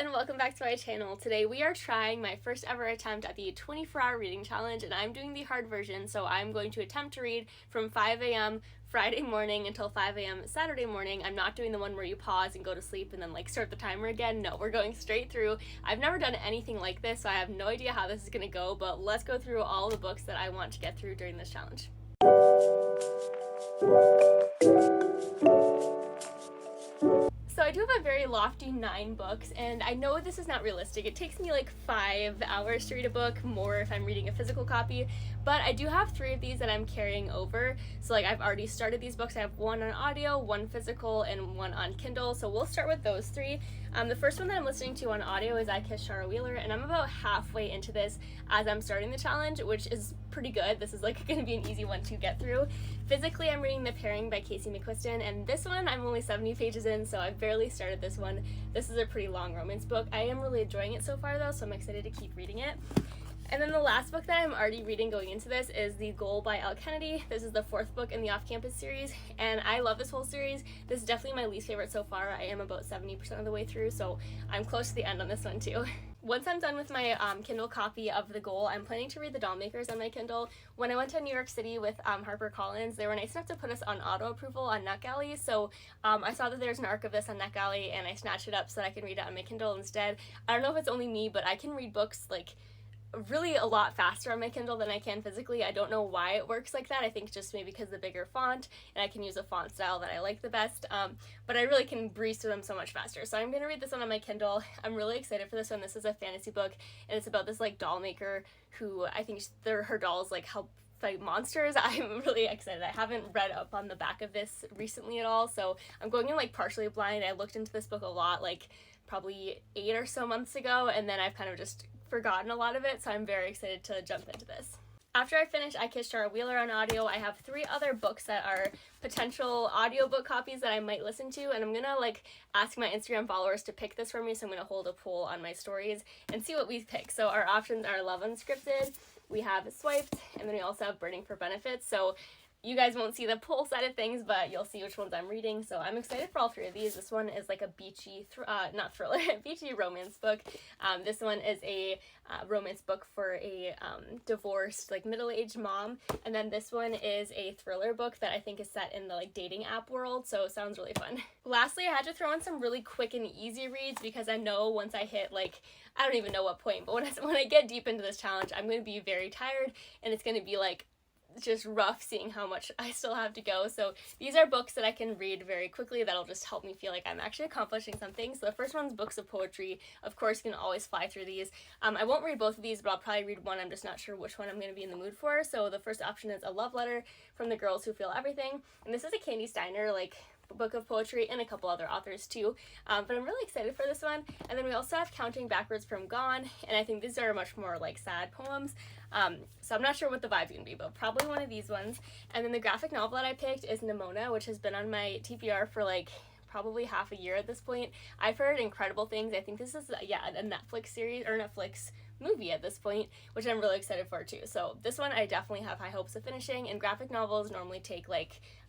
and welcome back to my channel. Today we are trying my first ever attempt at the 24-hour reading challenge, and I'm doing the hard version, so I'm going to attempt to read from 5 a.m. Friday morning until 5 a.m. Saturday morning. I'm not doing the one where you pause and go to sleep and then start the timer again. No, we're going straight through. I've never done anything like this, so I have no idea how this is going to go, but let's go through all the books that I want to get through during this challenge. So I do have a very lofty 9 books, and I know this is not realistic. It takes me like 5 hours to read a book, more if I'm reading a physical copy, but I do have 3 of these that I'm carrying over. So I've already started these books. I have 1 on audio, 1 physical, and 1 on Kindle, so we'll start with those 3. The first one that I'm listening to on audio is I Kissed Shara Wheeler, and I'm about halfway into this as I'm starting the challenge, which is pretty good. This is going to be an easy one to get through. Physically, I'm reading The Pairing by Casey McQuiston, and this one I'm only 70 pages in, so I've barely started this one. This is a pretty long romance book. I am really enjoying it so far though, so I'm excited to keep reading it. And then the last book that I'm already reading going into this is The Goal by Elle Kennedy. This is the 4th book in the Off-Campus series, and I love this whole series. This is definitely my least favorite so far. I am about 70% of the way through, so I'm close to the end on this one too. Once I'm done with my Kindle copy of The Goal, I'm planning to read The Dollmakers on my Kindle. When I went to New York City with HarperCollins, they were nice enough to put us on auto approval on NetGalley, so I saw that there's an arc of this on NetGalley, and I snatched it up so that I can read it on my Kindle instead. I don't know if it's only me, but I can read books really a lot faster on my Kindle than I can physically. I don't know why it works like that. I think just maybe because of the bigger font, and I can use a font style that I like the best, but I really can breeze through them so much faster. So I'm going to read this one on my Kindle. I'm really excited for this one. This is a fantasy book, and it's about this doll maker who I think her dolls help fight monsters. I'm really excited. I haven't read up on the back of this recently at all, so I'm going in partially blind. I looked into this book a lot, probably 8 or so months ago, and then I've kind of just forgotten a lot of it, so I'm very excited to jump into this. After I finish I Kissed Shara Wheeler on audio, I have 3 other books that are potential audiobook copies that I might listen to, and I'm gonna ask my Instagram followers to pick this for me, so I'm gonna hold a poll on my stories and see what we pick. So our options are Love Unscripted, we have Swiped, and then we also have Burning for Benefits. So you guys won't see the poll side of things, but you'll see which ones I'm reading, so I'm excited for all 3 of these. This one is a beachy, not thriller, beachy romance book. This one is a romance book for a divorced, middle-aged mom, and then this one is a thriller book that I think is set in the dating app world, so it sounds really fun. Lastly, I had to throw in some really quick and easy reads because I know once I hit, I don't even know what point, but when I get deep into this challenge, I'm going to be very tired, and it's going to be just rough seeing how much I still have to go. So these are books that I can read very quickly that'll just help me feel like I'm actually accomplishing something. So the first one's books of poetry. Of course, you can always fly through these. I won't read both of these, but I'll probably read one. I'm just not sure which one I'm going to be in the mood for. So the first option is A Love Letter from the Girls Who Feel Everything, and this is a Candy Steiner book of poetry, and a couple other authors too, but I'm really excited for this one. And then we also have Counting Backwards from Gone, and I think these are much more sad poems, so I'm not sure what the vibe's gonna be, but probably one of these ones. And then the graphic novel that I picked is Nimona, which has been on my TBR for probably half a year at this point. I've heard incredible things. I think this is a Netflix series or Netflix movie at this point, which I'm really excited for too. So this one I definitely have high hopes of finishing, and graphic novels normally take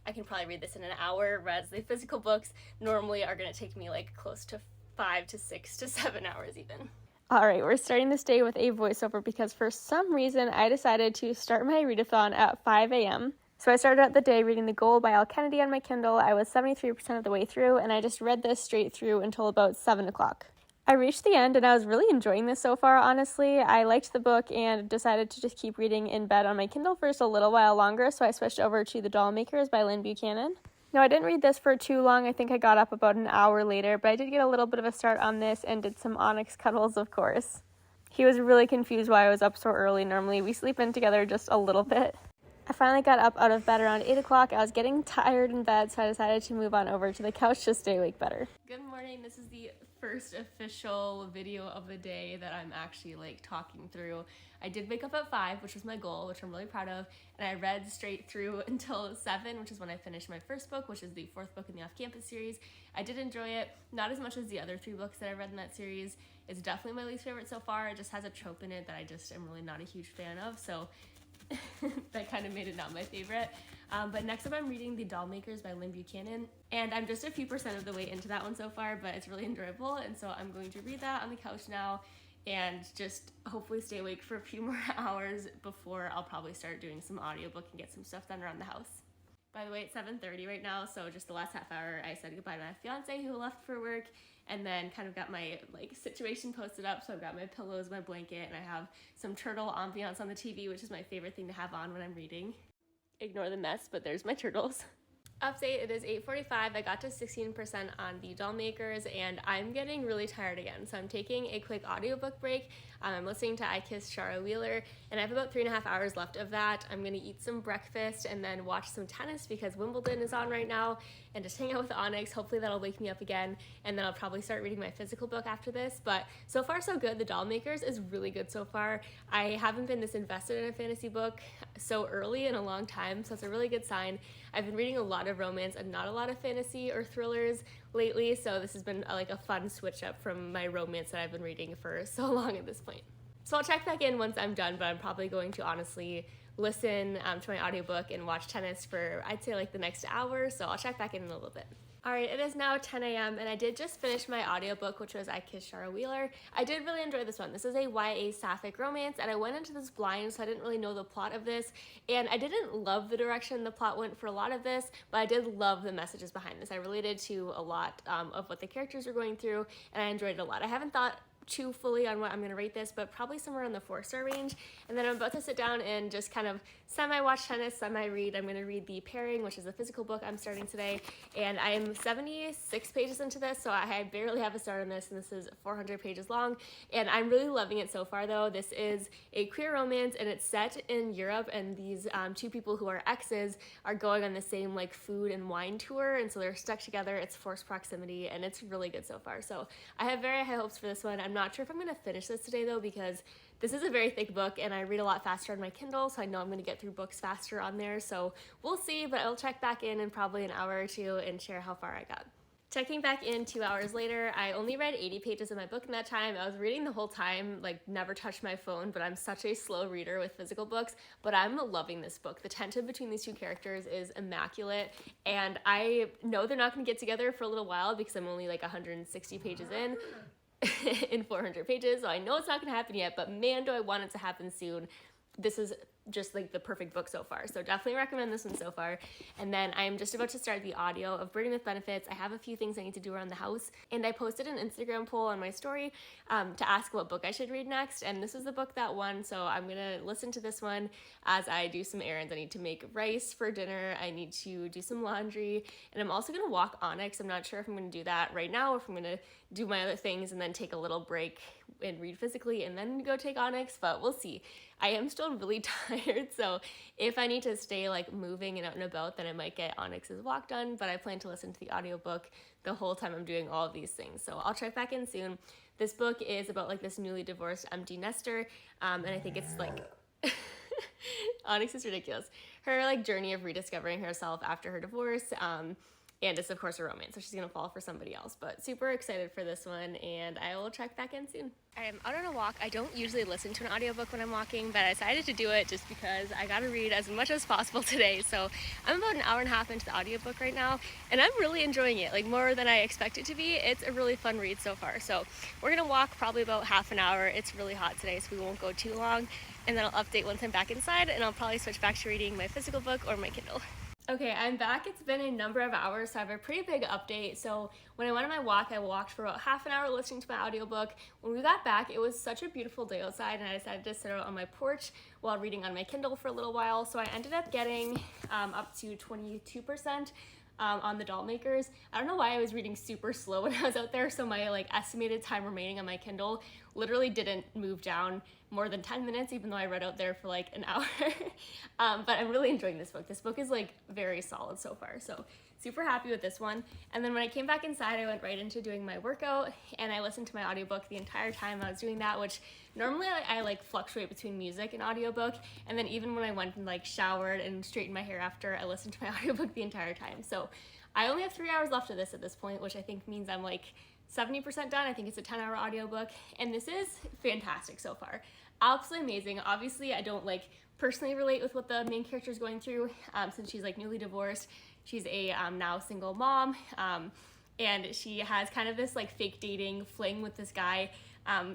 I can probably read this in an hour, whereas the physical books normally are going to take me close to 5 to 6 to 7 hours even. Alright, we're starting this day with a voiceover because for some reason I decided to start my readathon at 5 a.m. So I started out the day reading The Goal by Elle Kennedy on my Kindle. I was 73% of the way through, and I just read this straight through until about 7 o'clock. I reached the end, and I was really enjoying this so far, honestly. I liked the book and decided to just keep reading in bed on my Kindle for just a little while longer, so I switched over to The Dollmakers by Lynn Buchanan. Now, I didn't read this for too long. I think I got up about an hour later, but I did get a little bit of a start on this and did some Onyx cuddles, of course. He was really confused why I was up so early. Normally, we sleep in together just a little bit. I finally got up out of bed around 8 o'clock. I was getting tired in bed, so I decided to move on over to the couch to stay awake better. Good morning. This is the first official video of the day that I'm actually talking through. I did wake up at 5, which was my goal, which I'm really proud of, and I read straight through until 7, which is when I finished my first book, which is the 4th book in the Off-Campus series. I did enjoy it, not as much as the other 3 books that I read in that series. It's definitely my least favorite so far. It just has a trope in it that I just am really not a huge fan of, so that kind of made it not my favorite. But next up I'm reading The Doll Makers by Lynn Buchanan, and I'm just a few percent of the way into that one so far, but it's really enjoyable, and so I'm going to read that on the couch now and just hopefully stay awake for a few more hours before I'll probably start doing some audiobook and get some stuff done around the house. By the way, it's 7:30 right now, so just the last half hour I said goodbye to my fiance who left for work, and then kind of got my situation posted up. So I've got my pillows, my blanket, and I have some turtle ambiance on the TV, which is my favorite thing to have on when I'm reading. Ignore the mess, but there's my turtles. Update, it is 8:45. I got to 16% on The Doll Makers, and I'm getting really tired again. So I'm taking a quick audiobook break. I'm listening to I Kissed Shara Wheeler, and I have about 3.5 hours left of that. I'm gonna eat some breakfast and then watch some tennis because Wimbledon is on right now, and just hang out with Onyx. Hopefully that'll wake me up again, and then I'll probably start reading my physical book after this. But so far so good. The Doll Makers is really good so far. I haven't been this invested in a fantasy book so early in a long time, so it's a really good sign. I've been reading a lot of romance and not a lot of fantasy or thrillers lately, so this has been a fun switch up from my romance that I've been reading for so long at this point. So I'll check back in once I'm done, but I'm probably going to honestly listen to my audiobook and watch tennis for I'd say the next hour, so I'll check back in a little bit. Alright, it is now 10 a.m. and I did just finish my audiobook, which was I Kissed Shara Wheeler. I did really enjoy this one. This is a YA sapphic romance, and I went into this blind, so I didn't really know the plot of this, and I didn't love the direction the plot went for a lot of this, but I did love the messages behind this. I related to a lot of what the characters were going through, and I enjoyed it a lot. I haven't thought too fully on what I'm gonna rate this, but probably somewhere in the 4-star range. And then I'm about to sit down and just kind of semi-watch tennis, semi-read. I'm gonna read The Pairing, which is a physical book I'm starting today, and I am 76 pages into this, so I barely have a start on this, and this is 400 pages long, and I'm really loving it so far though. This is a queer romance, and it's set in Europe, and these two people who are exes are going on the same food and wine tour, and so they're stuck together. It's forced proximity, and it's really good so far. So I have very high hopes for this one. I'm not sure if I'm gonna finish this today though, because this is a very thick book and I read a lot faster on my Kindle, so I know I'm gonna get through books faster on there, so we'll see, but I'll check back in probably an hour or two and share how far I got. Checking back in 2 hours later, I only read 80 pages of my book in that time. I was reading the whole time, never touched my phone, but I'm such a slow reader with physical books, but I'm loving this book. The tension between these two characters is immaculate, and I know they're not gonna get together for a little while because I'm only 160 pages in 400 pages, so I know it's not gonna happen yet, but man, do I want it to happen soon. This is just the perfect book so far, so definitely recommend this one so far. And then I'm just about to start the audio of Burning with Benefits. I have a few things I need to do around the house, and I posted an Instagram poll on my story to ask what book I should read next, and this is the book that won, so I'm gonna listen to this one as I do some errands. I need to make rice for dinner, I need to do some laundry, and I'm also gonna walk Onyx. I'm not sure if I'm gonna do that right now or if I'm gonna do my other things and then take a little break and read physically and then go take Onyx, but we'll see. I am still really tired, so if I need to stay moving and out and about, then I might get Onyx's walk done, but I plan to listen to the audiobook the whole time I'm doing all of these things, so I'll check back in soon. This book is about this newly divorced empty nester, and I think it's Onyx is ridiculous. Her journey of rediscovering herself after her divorce, and it's of course a romance, so she's gonna fall for somebody else, but super excited for this one, and I will check back in soon. I am out on a walk. I don't usually listen to an audiobook when I'm walking, but I decided to do it just because I gotta read as much as possible today. So I'm about an hour and a half into the audiobook right now, and I'm really enjoying it, more than I expect it to be. It's a really fun read so far. So we're gonna walk probably about half an hour. It's really hot today, so we won't go too long, and then I'll update once I'm back inside, and I'll probably switch back to reading my physical book or my Kindle. Okay, I'm back. It's been a number of hours, so I have a pretty big update. So when I went on my walk, I walked for about half an hour listening to my audiobook. When we got back, it was such a beautiful day outside, and I decided to sit out on my porch while reading on my Kindle for a little while. So I ended up getting up to 22% on The Doll Makers. I don't know why I was reading super slow when I was out there, so my estimated time remaining on my Kindle literally didn't move down more than 10 minutes, even though I read out there for an hour. But I'm really enjoying this book. This book is very solid so far, so super happy with this one. And then when I came back inside, I went right into doing my workout, and I listened to my audiobook the entire time I was doing that, which normally I fluctuate between music and audiobook, and then even when I went and showered and straightened my hair after, I listened to my audiobook the entire time. So I only have 3 hours left of this at this point, which I think means I'm 70% done. I think it's a 10-hour audiobook, and this is fantastic so far. Absolutely amazing. Obviously, I don't like personally relate with what the main character is going through, since she's like newly divorced. She's a now single mom, and she has kind of this like fake dating fling with this guy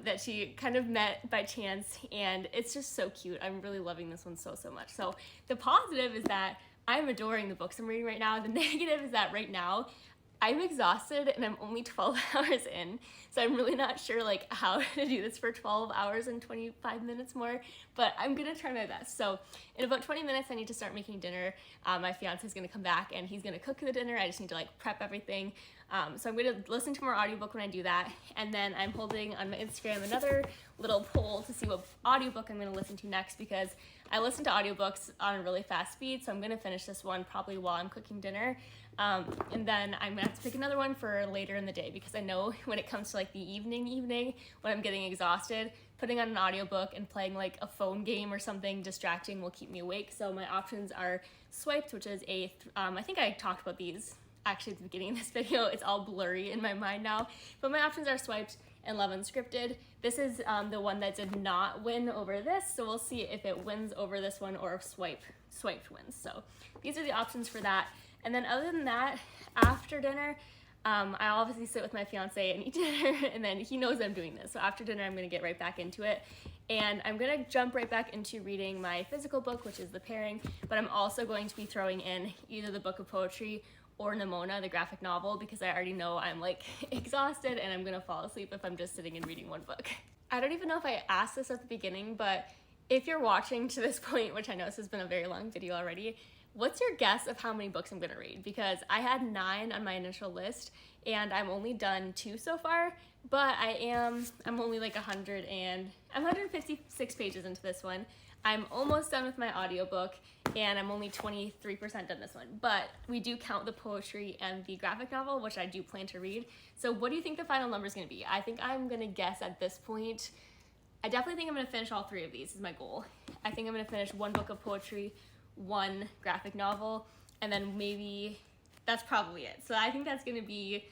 that she kind of met by chance, and it's just so cute. I'm really loving this one so much. So the positive is that I'm adoring the books I'm reading right now. The negative is that right now I'm exhausted and I'm only 12 hours in, so I'm really not sure like how to do this for 12 hours and 25 minutes more, but I'm gonna try my best. So in about 20 minutes I need to start making dinner. My fiance is gonna come back and he's gonna cook the dinner. I just need to like prep everything. So I'm gonna listen to more audiobook when I do that, and then I'm holding on my Instagram another little poll to see what audiobook I'm gonna listen to next, because I listen to audiobooks on a really fast speed, so I'm gonna finish this one probably while I'm cooking dinner. And then I'm gonna have to pick another one for later in the day, because I know when it comes to like the evening when I'm getting exhausted, putting on an audiobook and playing like a phone game or something distracting will keep me awake. So my options are Swiped, which is I think I talked about these actually at the beginning of this video. It's all blurry in my mind now, but my options are Swiped and Love Unscripted. This is the one that did not win over this, so we'll see if it wins over this one or if Swiped wins. So these are the options for that. And then other than that, after dinner, I obviously sit with my fiance and eat dinner, and then he knows I'm doing this. So after dinner, I'm gonna get right back into it. And I'm gonna jump right back into reading my physical book, which is The Pairing, but I'm also going to be throwing in either the book of poetry or Nimona, the graphic novel, because I already know I'm like exhausted and I'm gonna fall asleep if I'm just sitting and reading one book. I don't even know if I asked this at the beginning, but if you're watching to this point, which I know this has been a very long video already, what's your guess of how many books I'm gonna read? Because I had 9 on my initial list and I'm only done 2 so far, but I'm only like 156 pages into this one. I'm almost done with my audiobook and I'm only 23% done this one, but we do count the poetry and the graphic novel, which I do plan to read. So what do you think the final number is gonna be? I think I'm gonna guess at this point, I definitely think I'm gonna finish all 3 of these is my goal. I think I'm gonna finish 1 book of poetry, 1 graphic novel, and then maybe that's probably it. So I think that's gonna be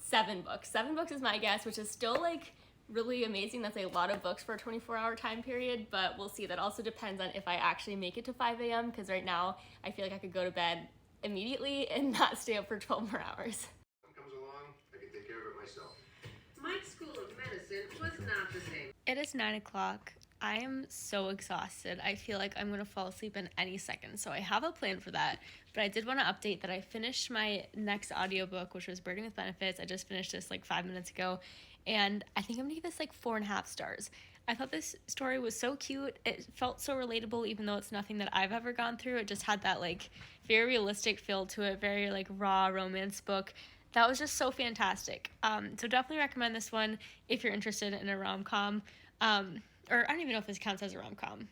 7 books. 7 books is my guess, which is still like really amazing. That's a lot of books for a 24-hour time period, but we'll see. That also depends on if I actually make it to 5 a.m. because right now I feel like I could go to bed immediately and not stay up for 12 more hours. Comes along, I can take care of it myself. Mike's School of Medicine was not the same. It is 9 o'clock. I am so exhausted. I feel like I'm gonna fall asleep in any second, so I have a plan for that. But I did want to update that I finished my next audiobook, which was Birding with Benefits. I just finished this like 5 minutes ago, and I think I'm gonna give this like 4.5 stars. I thought this story was so cute. It felt so relatable, even though it's nothing that I've ever gone through. It just had that like very realistic feel to it, very like raw romance book. That was just so fantastic. So definitely recommend this one if you're interested in a rom-com. Or I don't even know if this counts as a rom-com.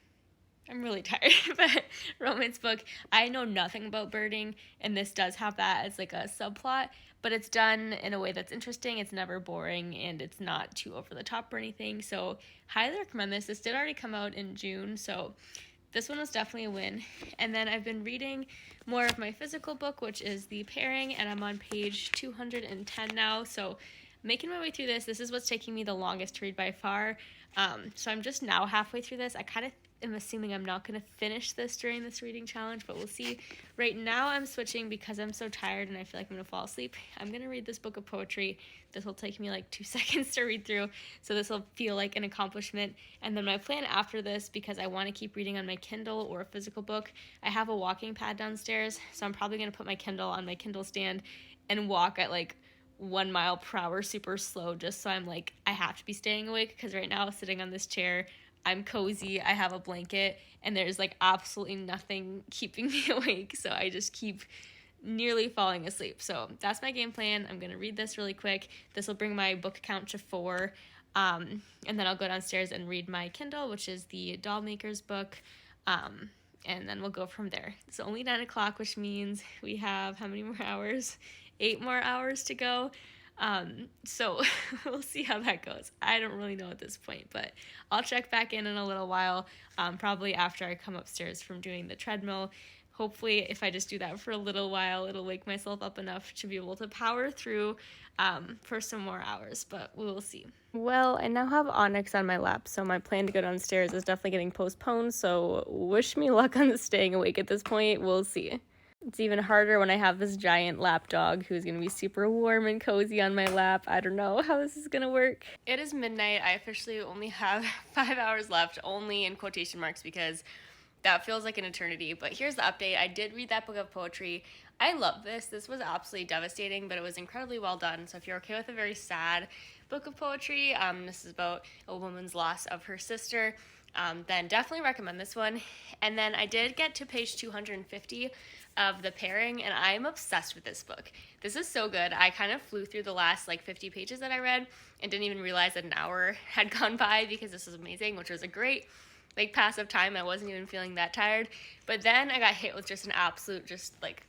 I'm really tired, but romance book. I know nothing about birding, and this does have that as like a subplot, but it's done in a way that's interesting. It's never boring, and it's not too over the top or anything. So highly recommend this. This did already come out in June, so this one was definitely a win. And then I've been reading more of my physical book, which is The Pairing, and I'm on page 210 now. So making my way through this. This is what's taking me the longest to read by far. So I'm just now halfway through this. I kind of am assuming I'm not going to finish this during this reading challenge, but we'll see. Right now I'm switching because I'm so tired and I feel like I'm going to fall asleep. I'm going to read this book of poetry. This will take me like 2 seconds to read through, so this will feel like an accomplishment. And then my plan after this, because I want to keep reading on my Kindle or a physical book, I have a walking pad downstairs, so I'm probably going to put my Kindle on my Kindle stand and walk at like 1 mile per hour super slow, just so I'm like, I have to be staying awake, because right now sitting on this chair, I'm cozy, I have a blanket, and there's like absolutely nothing keeping me awake, so I just keep nearly falling asleep. So that's my game plan. I'm gonna read this really quick. This will bring my book count to 4, and then I'll go downstairs and read my Kindle, which is the Doll Maker's book, and then we'll go from there. It's only 9 o'clock, which means we have how many more hours? 8 more hours to go. So we'll see how that goes. I don't really know at this point, but I'll check back in a little while, probably after I come upstairs from doing the treadmill. hopefully if I just do that for a little while, it'll wake myself up enough to be able to power through for some more hours, but we will see. Well, I now have Onyx on my lap, so my plan to go downstairs is definitely getting postponed, so wish me luck on staying awake at this point. We'll see. It's even harder when I have this giant lap dog who's going to be super warm and cozy on my lap. I don't know how this is going to work. It is midnight. I officially only have 5 hours left, only in quotation marks, because that feels like an eternity. But here's the update. I did read that book of poetry. I love this. This was absolutely devastating, but it was incredibly well done. So if you're okay with a very sad book of poetry, this is about a woman's loss of her sister, then definitely recommend this one. And then I did get to page 250 of The Pairing, and I'm obsessed with this book. This is so good. I kind of flew through the last 50 pages that I read and didn't even realize that an hour had gone by because this was amazing, which was a great passive time. I wasn't even feeling that tired, but then I got hit with just an absolute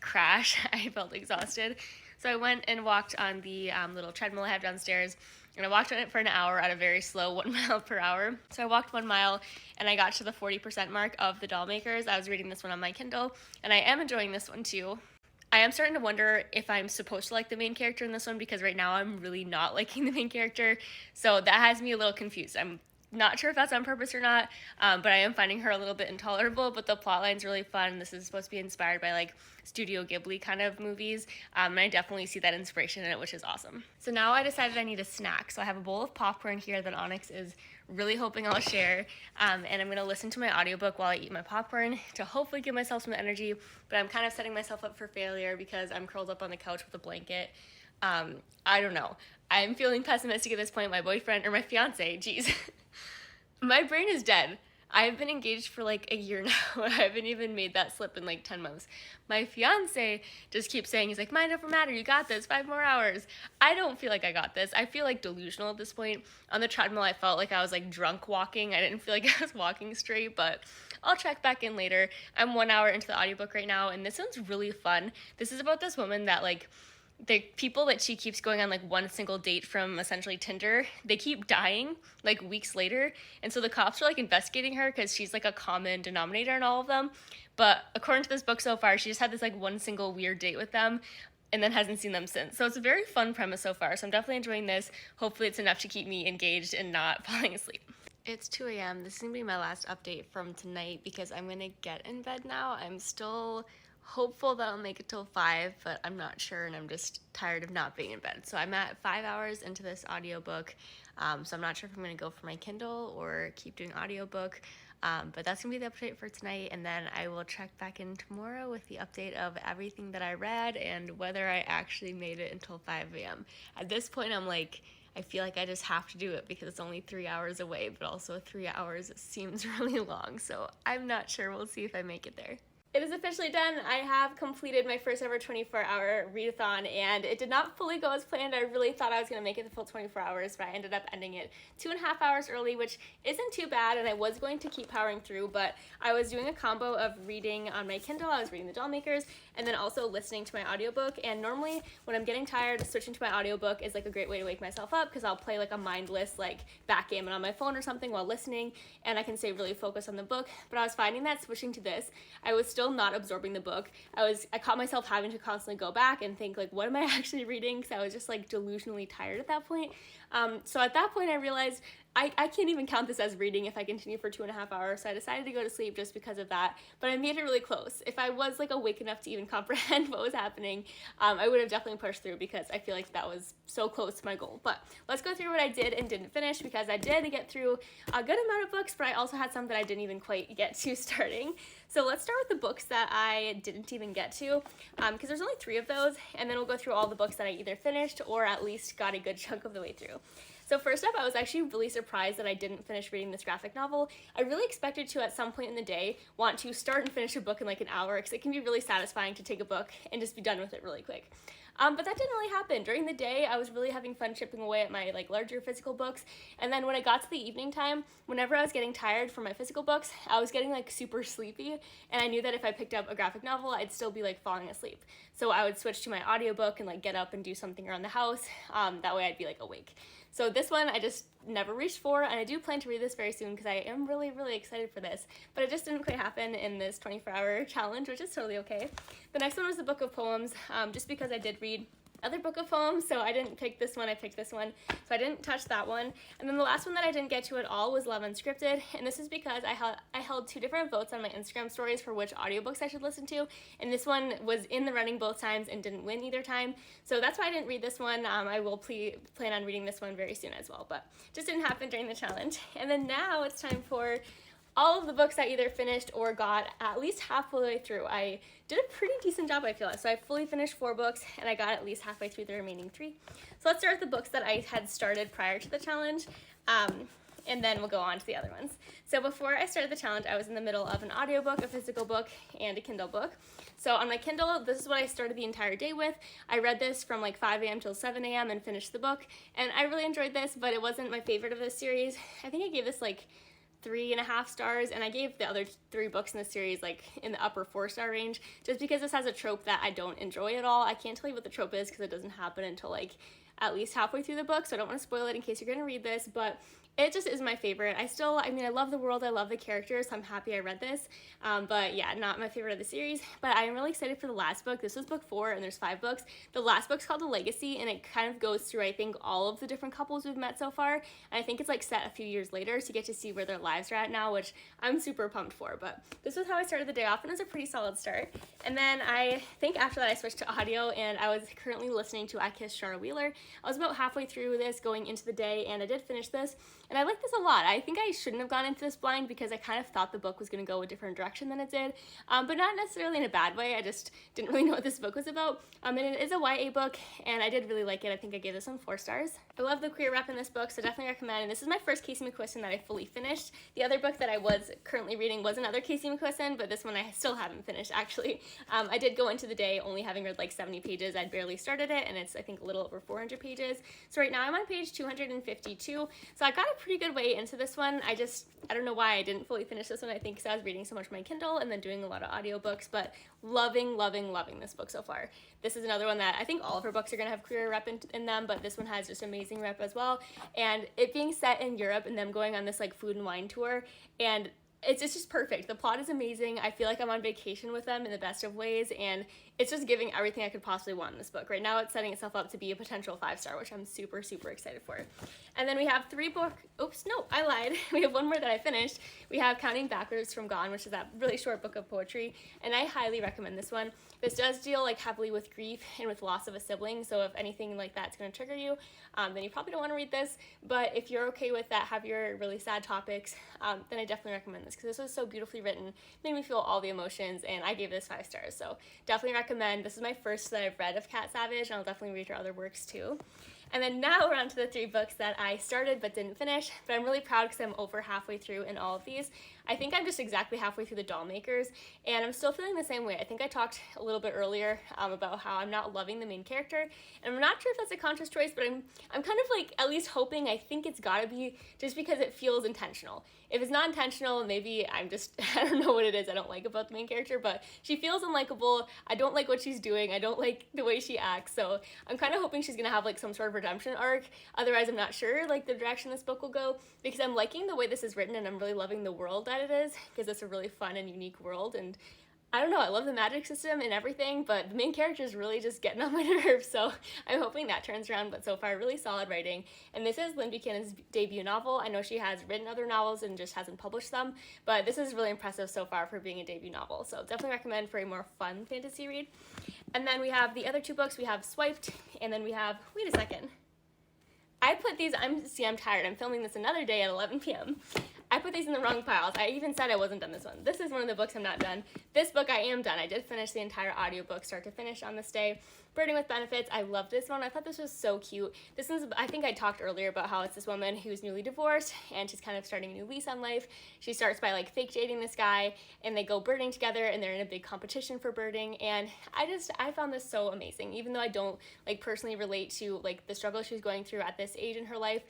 crash. I felt exhausted, so I went and walked on the little treadmill I have downstairs, and I walked on it for an hour at a very slow 1 mile per hour. So I walked 1 mile and I got to the 40% mark of The Doll Makers. I was reading this one on my Kindle, and I am enjoying this one too. I am starting to wonder if I'm supposed to like the main character in this one, because right now I'm really not liking the main character, so that has me a little confused. I'm not sure if that's on purpose or not, but I am finding her a little bit intolerable, but the plotline's really fun. This is supposed to be inspired by Studio Ghibli kind of movies, and I definitely see that inspiration in it, which is awesome. So now I decided I need a snack, so I have a bowl of popcorn here that Onyx is really hoping I'll share, and I'm going to listen to my audiobook while I eat my popcorn to hopefully give myself some energy, but I'm kind of setting myself up for failure because I'm curled up on the couch with a blanket. I don't know. I'm feeling pessimistic at this point. My boyfriend, or my fiance, geez. My brain is dead. I've been engaged for a year now. I haven't even made that slip in 10 months. My fiance just keeps saying, he's like, mind over matter, you got this, 5 more hours. I don't feel like I got this. I feel delusional at this point. On the treadmill, I felt like I was drunk walking. I didn't feel like I was walking straight, but I'll check back in later. I'm 1 hour into the audiobook right now, and this one's really fun. This is about this woman that the people that she keeps going on one single date from essentially Tinder, they keep dying weeks later, and so the cops are investigating her because she's a common denominator in all of them. But according to this book so far, she just had this one single weird date with them and then hasn't seen them since. So it's a very fun premise so far, so I'm definitely enjoying this. Hopefully it's enough to keep me engaged and not falling asleep. It's 2 a.m. This is gonna be my last update from tonight because I'm gonna get in bed now. I'm still hopeful that I'll make it till 5, but I'm not sure, and I'm just tired of not being in bed. So I'm at 5 hours into this audiobook, so I'm not sure if I'm going to go for my Kindle or keep doing audiobook, but that's going to be the update for tonight, and then I will check back in tomorrow with the update of everything that I read and whether I actually made it until 5 a.m. At this point, I'm I feel like I just have to do it because it's only 3 hours away, but also 3 hours seems really long, so I'm not sure. We'll see if I make it there. It is officially done. I have completed my first ever 24-hour readathon, and it did not fully go as planned. I really thought I was going to make it the full 24 hours, but I ended up ending it 2.5 hours early, which isn't too bad, and I was going to keep powering through, but I was doing a combo of reading on my Kindle. I was reading The Doll Makers, and then also listening to my audiobook, and normally when I'm getting tired, switching to my audiobook is a great way to wake myself up, because I'll play a mindless backgammon on my phone or something while listening, and I can stay really focused on the book. But I was finding that switching to this, I was still not absorbing the book. I caught myself having to constantly go back and think what am I actually reading, because I was just delusionally tired at that point. So at that point I realized I can't even count this as reading if I continue for 2.5 hours, so I decided to go to sleep just because of that, but I made it really close. If I was awake enough to even comprehend what was happening, I would have definitely pushed through, because I feel that was so close to my goal. But let's go through what I did and didn't finish, because I did get through a good amount of books, but I also had some that I didn't even quite get to starting. So let's start with the books that I didn't even get to, because there's only 3 of those, and then we'll go through all the books that I either finished or at least got a good chunk of the way through. So first up, I was actually really surprised that I didn't finish reading this graphic novel. I really expected to, at some point in the day, want to start and finish a book in an hour, because it can be really satisfying to take a book and just be done with it really quick. But that didn't really happen. During the day, I was really having fun chipping away at my larger physical books, and then when I got to the evening time, whenever I was getting tired from my physical books, I was getting super sleepy, and I knew that if I picked up a graphic novel, I'd still be falling asleep. So I would switch to my audiobook and get up and do something around the house. That way I'd be awake. So this one I just never reached for, and I do plan to read this very soon because I am really, really excited for this, but it just didn't quite happen in this 24-hour challenge, which is totally okay. The next one was the book of poems, just because I did read other book of poems, so I didn't pick this one, I picked this one, so I didn't touch that one. And then the last one that I didn't get to at all was Love Unscripted, and this is because I held 2 different votes on my Instagram stories for which audiobooks I should listen to, and this one was in the running both times and didn't win either time, so that's why I didn't read this one. I will plan on reading this one very soon as well, but just didn't happen during the challenge. And then now it's time for all of the books I either finished or got at least halfway through. I did a pretty decent job, I feel like. So I fully finished 4 books, and I got at least halfway through the remaining 3. So let's start with the books that I had started prior to the challenge, and then we'll go on to the other ones. So before I started the challenge, I was in the middle of an audiobook, a physical book, and a Kindle book. So on my Kindle, this is what I started the entire day with. I read this from like 5 a.m. till 7 a.m. and finished the book, and I really enjoyed this, but it wasn't my favorite of this series. I think I gave this like 3.5 stars, and I gave the other 3 books in the series like in the upper 4-star range, just because this has a trope that I don't enjoy at all. I can't tell you what the trope is because it doesn't happen until like at least halfway through the book, so I don't want to spoil it in case you're going to read this, but it just is my favorite. I mean, I love the world, I love the characters, so I'm happy I read this, but yeah, not my favorite of the series. But I am really excited for the last book. This was book 4, and there's 5 books. The last book's called The Legacy, and it kind of goes through, I think, all of the different couples we've met so far, and I think it's like set a few years later, so you get to see where their lives are at now, which I'm super pumped for. But this was how I started the day off, and it was a pretty solid start. And then I think after that I switched to audio, and I was currently listening to I Kissed Shara Wheeler. I was about halfway through this going into the day, and I did finish this, and I like this a lot. I think I shouldn't have gone into this blind because I kind of thought the book was going to go a different direction than it did, but not necessarily in a bad way. I just didn't really know what this book was about, and it is a YA book, and I did really like it. I think I gave this one 4 stars. I love the queer rep in this book, so definitely recommend, and this is my first Casey McQuiston that I fully finished. The other book that I was currently reading was another Casey McQuiston, but this one I still haven't finished, actually. I did go into the day only having read like 70 pages. I'd barely started it, and it's, I think, a little over 400 pages. So right now I'm on page 252, so I got a pretty good way into this one. I don't know why I didn't fully finish this one. I think because I was reading so much on my Kindle and then doing a lot of audiobooks, but loving this book so far. This is another one that I think all of her books are going to have queer rep in them, but this one has just amazing rep as well. And it being set in Europe and them going on this like food and wine tour, and it's just perfect. The plot is amazing. I feel like I'm on vacation with them in the best of ways, and it's just giving everything I could possibly want in this book. Right now it's setting itself up to be a potential 5-star, which I'm super, super excited for. And then we have 3 books. Oops, no, I lied. We have one more that I finished. We have Counting Backwards from Gone, which is that really short book of poetry, and I highly recommend this one. This does deal like heavily with grief and with loss of a sibling, so if anything like that's going to trigger you, then you probably don't want to read this. But if you're okay with that heavier, really sad topics, then I definitely recommend this, because this was so beautifully written, made me feel all the emotions, and I gave this 5 stars. So definitely recommend. This is my first that I've read of Kat Savage, and I'll definitely read her other works too. And then now we're on to the 3 books that I started but didn't finish, but I'm really proud because I'm over halfway through in all of these. I think I'm just exactly halfway through the Doll Makers, and I'm still feeling the same way. I think I talked a little bit earlier about how I'm not loving the main character, and I'm not sure if that's a conscious choice, but I'm kind of like at least hoping. I think it's gotta be just because it feels intentional. If it's not intentional, maybe I'm just, I don't know what it is I don't like about the main character, but she feels unlikable. I don't like what she's doing. I don't like the way she acts, so I'm kind of hoping she's gonna have like some sort of redemption arc. Otherwise, I'm not sure like the direction this book will go, because I'm liking the way this is written, and I'm really loving the world that it is, because it's a really fun and unique world, and I don't know, I love the magic system and everything, but the main character is really just getting on my nerves, so I'm hoping that turns around. But so far, really solid writing. And this is Lynn Buchanan's debut novel. I know she has written other novels and just hasn't published them, but this is really impressive so far for being a debut novel, so definitely recommend for a more fun fantasy read. And then we have the other 2 books. We have Swiped, and then we have, wait a second, I put these, I'm tired, I'm filming this another day at 11 p.m. I put these in the wrong piles. I even said I wasn't done this one. This is one of the books I'm not done. This book I am done. I did finish the entire audiobook start to finish on this day. Birding with Benefits, I love this one. I thought this was so cute. This is, I think I talked earlier about how it's this woman who's newly divorced, and she's kind of starting a new lease on life. She starts by like fake dating this guy, and they go birding together, and they're in a big competition for birding, and I found this so amazing, even though I don't like personally relate to like the struggle she's going through at this age in her life,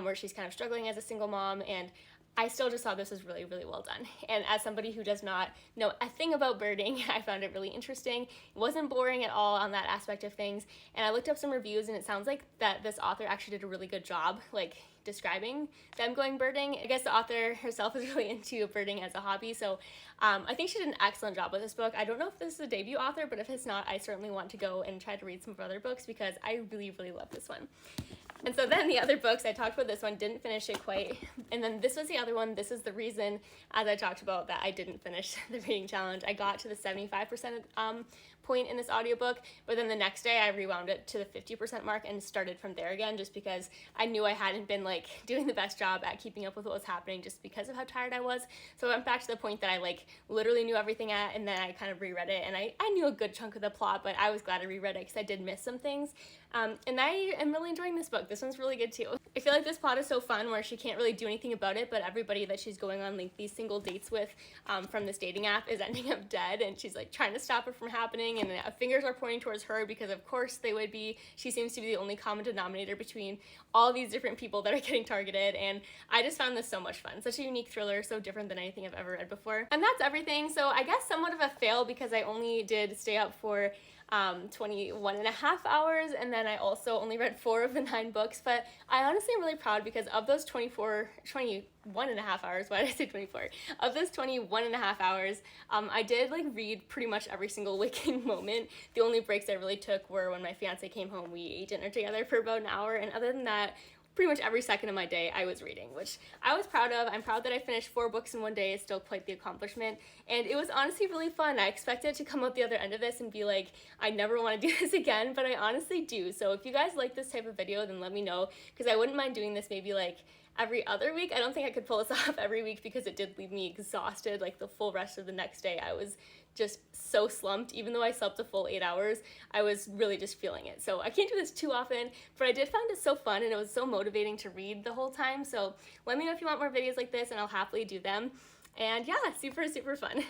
where she's kind of struggling as a single mom, and I still just thought this was really, really well done. And as somebody who does not know a thing about birding, I found it really interesting. It wasn't boring at all on that aspect aspect of things, and I looked up some reviews, and it sounds like that this author actually did a really good job like describing them going birding. I guess the author herself is really into birding as a hobby, so I think she did an excellent job with this book. I don't know if this is a debut author, but if it's not, I certainly want to go and try to read some of her other books because I really, really love this one. And so then the other books, I talked about this one, didn't finish it quite, and then this was the other one. This is the reason, as I talked about, that I didn't finish the reading challenge. I got to the 75% point in this audiobook, but then the next day I rewound it to the 50% mark and started from there again, just because I knew I hadn't been like doing the best job at keeping up with what was happening just because of how tired I was. So I went back to the point that I like literally knew everything at, and then I kind of reread it, and I knew a good chunk of the plot, but I was glad I reread it because I did miss some things. And I am really enjoying this book. This one's really good too. I feel like this plot is so fun where she can't really do anything about it, but everybody that she's going on like these single dates with from this dating app is ending up dead, and she's like trying to stop it from happening, and fingers are pointing towards her because of course they would be. She seems to be the only common denominator between all these different people that are getting targeted, and I just found this so much fun. Such a unique thriller, so different than anything I've ever read before. And that's everything. So I guess somewhat of a fail because I only did stay up for 21 and a half hours, and then I also only read 4 of the 9 books, but I honestly am really proud because of those 21 and a half hours, why did I say 24? Of those 21 and a half hours, I did like read pretty much every single waking moment. The only breaks I really took were when my fiance came home, we ate dinner together for about an hour, and other than that, pretty much every second of my day I was reading, which I was proud of. I'm proud that I finished 4 books in one day. It's still quite the accomplishment, and it was honestly really fun. I expected to come out the other end of this and be like, I never want to do this again, but I honestly do. So if you guys like this type of video, then let me know, because I wouldn't mind doing this maybe like every other week. I don't think I could pull this off every week because it did leave me exhausted like the full rest of the next day. I was just so slumped. Even though I slept a full 8 hours, I was really just feeling it. So I can't do this too often, but I did find it so fun, and it was so motivating to read the whole time. So let me know if you want more videos like this, and I'll happily do them. And yeah, super, super fun.